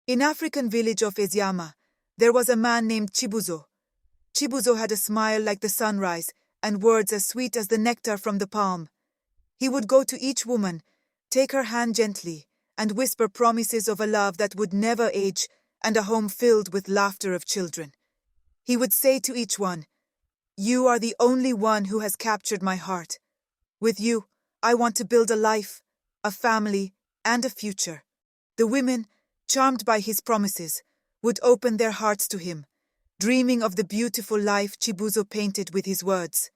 In African village of Eziyama, there was a man named Chibuzo. Chibuzo had a smile like the sunrise and words as sweet as the nectar from the palm. He would go to each woman, take her hand gently, and whisper promises of a love that would never age and a home filled with laughter of children. He would say to each one, "You are the only one who has captured my heart. With you, I want to build a life, a family, and a future." The women, charmed by his promises, would open their hearts to him, dreaming of the beautiful life Chibuzo painted with his words.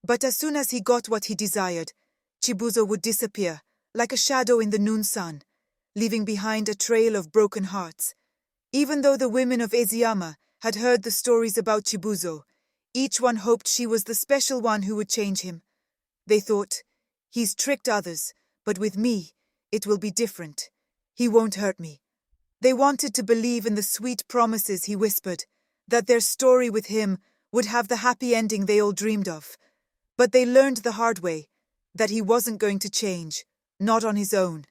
But as soon as he got what he desired, Chibuzo would disappear, like a shadow in the noon sun, leaving behind a trail of broken hearts. Even though the women of Eziyama had heard the stories about Chibuzo, each one hoped she was the special one who would change him. They thought, "He's tricked others, but with me, it will be different. He won't hurt me." They wanted to believe in the sweet promises he whispered, that their story with him would have the happy ending they all dreamed of. But they learned the hard way, that he wasn't going to change, not on his own.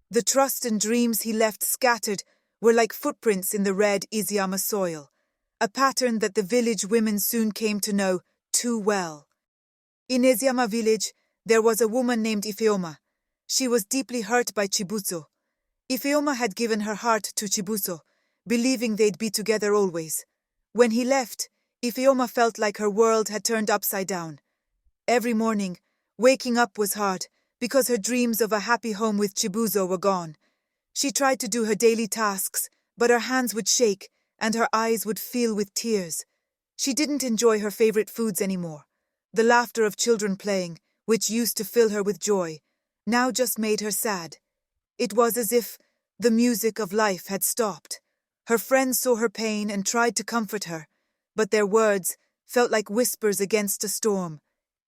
The trust and dreams he left scattered were like footprints in the red Eziyama soil, a pattern that the village women soon came to know too well. In Eziyama village, there was a woman named Ifoma. She was deeply hurt by Chibuzo. Ifoma had given her heart to Chibuzo, believing they'd be together always. When he left, Ifoma felt like her world had turned upside down. Every morning, waking up was hard because her dreams of a happy home with Chibuzo were gone. She tried to do her daily tasks, but her hands would shake and her eyes would fill with tears. She didn't enjoy her favorite foods anymore. The laughter of children playing, which used to fill her with joy, now just made her sad. It was as if the music of life had stopped. Her friends saw her pain and tried to comfort her, but their words felt like whispers against a storm.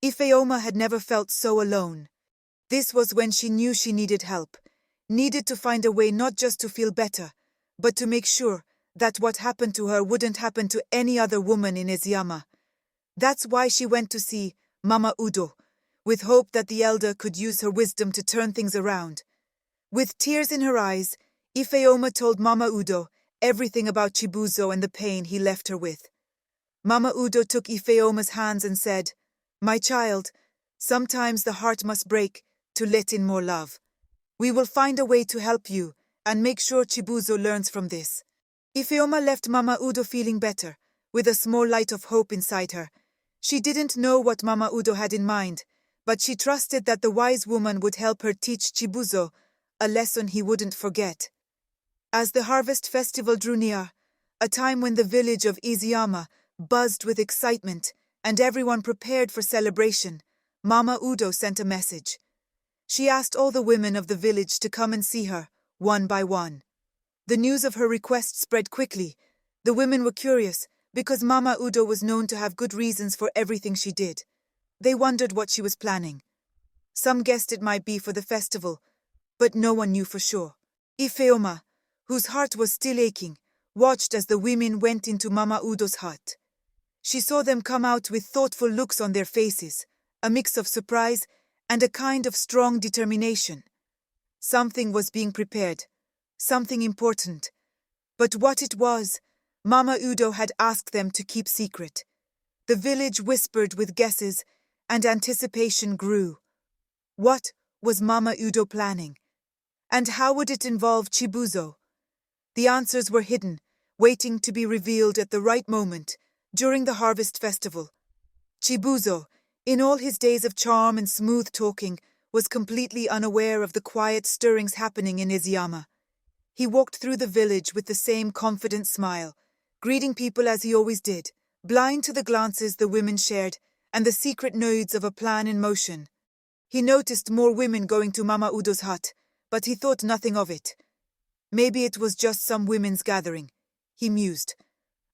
Ifeoma had never felt so alone. This was when she knew she needed help, needed to find a way not just to feel better, but to make sure that what happened to her wouldn't happen to any other woman in Eziyama. That's why she went to see Mama Udo, with hope that the elder could use her wisdom to turn things around. With tears in her eyes, Ifeoma told Mama Udo everything about Chibuzo and the pain he left her with. Mama Udo took Ifeoma's hands and said, "My child, sometimes the heart must break to let in more love. We will find a way to help you and make sure Chibuzo learns from this." Ifeoma left Mama Udo feeling better, with a small light of hope inside her. She didn't know what Mama Udo had in mind, but she trusted that the wise woman would help her teach Chibuzo a lesson he wouldn't forget. As the harvest festival drew near, a time when the village of Eziyama buzzed with excitement and everyone prepared for celebration, Mama Udo sent a message. She asked all the women of the village to come and see her, one by one. The news of her request spread quickly. The women were curious, because Mama Udo was known to have good reasons for everything she did. They wondered what she was planning. Some guessed it might be for the festival, but no one knew for sure. Ifeoma, whose heart was still aching, watched as the women went into Mama Udo's hut. She saw them come out with thoughtful looks on their faces, a mix of surprise and a kind of strong determination. Something was being prepared, something important. But what it was, Mama Udo had asked them to keep secret. The village whispered with guesses, and anticipation grew. What was Mama Udo planning? And how would it involve Chibuzo? The answers were hidden, waiting to be revealed at the right moment, during the harvest festival. Chibuzo, in all his days of charm and smooth talking, was completely unaware of the quiet stirrings happening in Eziyama. He walked through the village with the same confident smile, greeting people as he always did, blind to the glances the women shared and the secret nodes of a plan in motion. He noticed more women going to Mama Udo's hut, but he thought nothing of it. Maybe it was just some women's gathering, he mused.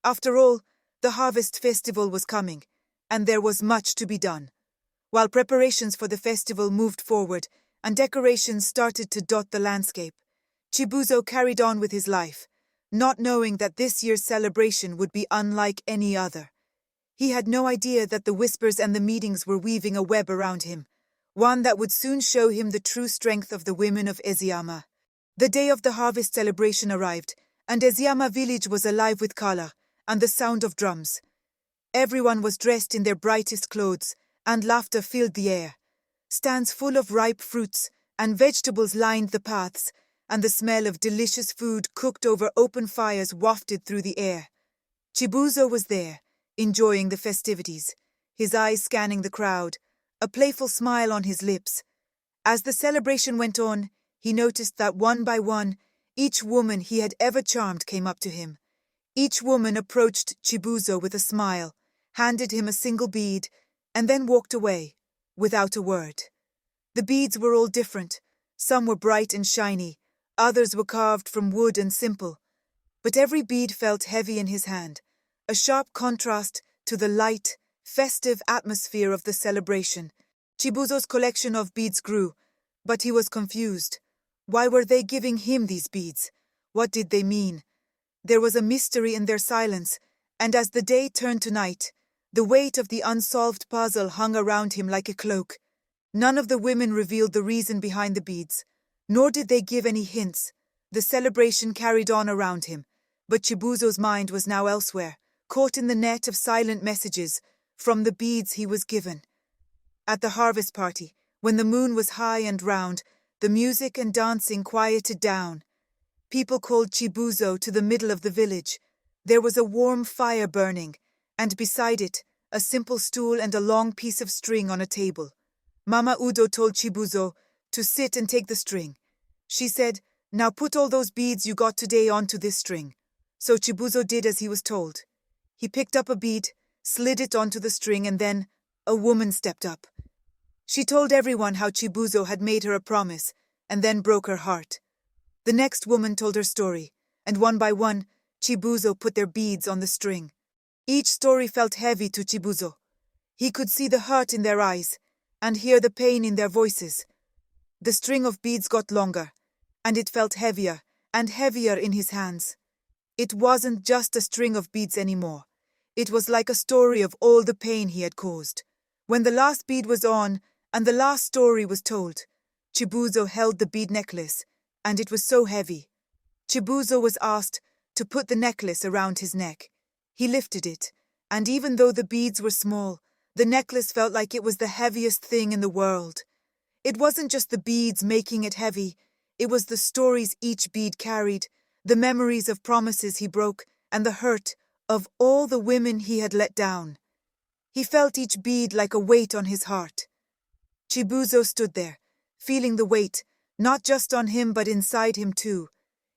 After all, the harvest festival was coming, and there was much to be done. While preparations for the festival moved forward and decorations started to dot the landscape, Chibuzo carried on with his life, not knowing that this year's celebration would be unlike any other. He had no idea that the whispers and the meetings were weaving a web around him, one that would soon show him the true strength of the women of Eziyama. The day of the harvest celebration arrived, and Eziyama village was alive with color and the sound of drums. Everyone was dressed in their brightest clothes, and laughter filled the air. Stands full of ripe fruits and vegetables lined the paths, and the smell of delicious food cooked over open fires wafted through the air. Chibuzo was there, enjoying the festivities, his eyes scanning the crowd, a playful smile on his lips. As the celebration went on, he noticed that one by one, each woman he had ever charmed came up to him. Each woman approached Chibuzo with a smile, handed him a single bead, and then walked away, without a word. The beads were all different. Some were bright and shiny, others were carved from wood and simple. But every bead felt heavy in his hand, a sharp contrast to the light, festive atmosphere of the celebration. Chibuzo's collection of beads grew, but he was confused. Why were they giving him these beads? What did they mean? There was a mystery in their silence, and as the day turned to night, the weight of the unsolved puzzle hung around him like a cloak. None of the women revealed the reason behind the beads, nor did they give any hints. The celebration carried on around him, but Chibuzo's mind was now elsewhere, caught in the net of silent messages from the beads he was given. At the harvest party, when the moon was high and round, the music and dancing quieted down. People called Chibuzo to the middle of the village. There was a warm fire burning, and beside it, a simple stool and a long piece of string on a table. Mama Udo told Chibuzo to sit and take the string. She said, "Now put all those beads you got today onto this string." So Chibuzo did as he was told. He picked up a bead, slid it onto the string, and then a woman stepped up. She told everyone how Chibuzo had made her a promise, and then broke her heart. The next woman told her story, and one by one, Chibuzo put their beads on the string. Each story felt heavy to Chibuzo. He could see the hurt in their eyes, and hear the pain in their voices. The string of beads got longer, and it felt heavier and heavier in his hands. It wasn't just a string of beads anymore. It was like a story of all the pain he had caused. When the last bead was on, and the last story was told, Chibuzo held the bead necklace, and it was so heavy. Chibuzo was asked to put the necklace around his neck. He lifted it, and even though the beads were small, the necklace felt like it was the heaviest thing in the world. It wasn't just the beads making it heavy, it was the stories each bead carried, the memories of promises he broke, and the hurt of all the women he had let down. He felt each bead like a weight on his heart. Chibuzo stood there, feeling the weight, not just on him but inside him too.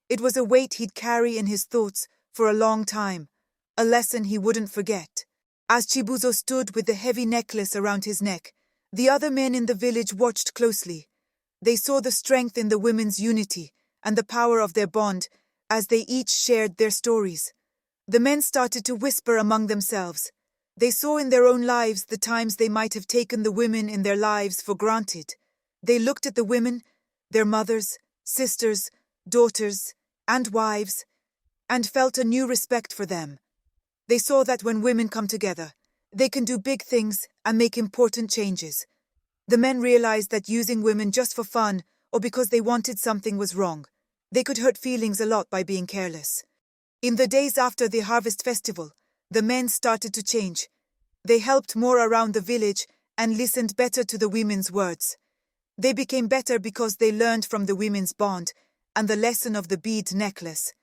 It was a weight he'd carry in his thoughts for a long time, a lesson he wouldn't forget. As Chibuzo stood with the heavy necklace around his neck, the other men in the village watched closely. They saw the strength in the women's unity and the power of their bond as they each shared their stories. The men started to whisper among themselves. They saw in their own lives the times they might have taken the women in their lives for granted. They looked at the women, their mothers, sisters, daughters, and wives, and felt a new respect for them. They saw that when women come together, they can do big things and make important changes. The men realized that using women just for fun or because they wanted something was wrong. They could hurt feelings a lot by being careless. In the days after the harvest festival, the men started to change. They helped more around the village and listened better to the women's words. They became better because they learned from the women's bond and the lesson of the bead necklace.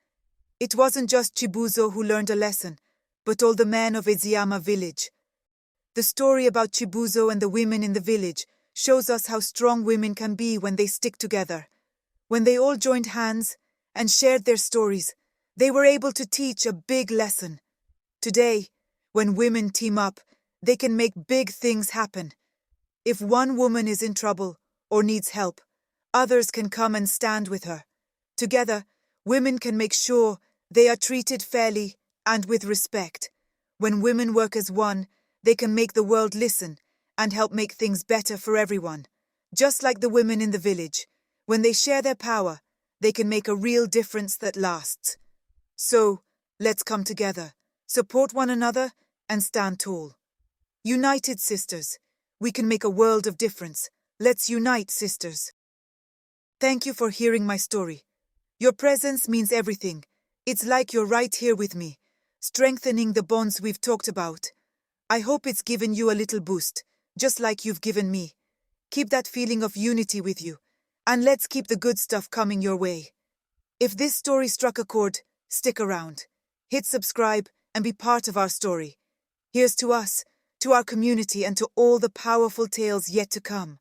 It wasn't just Chibuzo who learned a lesson, but all the men of Eziyama village. The story about Chibuzo and the women in the village shows us how strong women can be when they stick together. When they all joined hands and shared their stories, they were able to teach a big lesson. Today, when women team up, they can make big things happen. If one woman is in trouble or needs help, others can come and stand with her. Together, women can make sure they are treated fairly and with respect. When women work as one, they can make the world listen and help make things better for everyone. Just like the women in the village, when they share their power, they can make a real difference that lasts. So, let's come together, support one another, and stand tall. United sisters, we can make a world of difference. Let's unite, sisters. Thank you for hearing my story. Your presence means everything. It's like you're right here with me, strengthening the bonds we've talked about. I hope it's given you a little boost, just like you've given me. Keep that feeling of unity with you, and let's keep the good stuff coming your way. If this story struck a chord, stick around. Hit subscribe and be part of our story. Here's to us, to our community, and to all the powerful tales yet to come.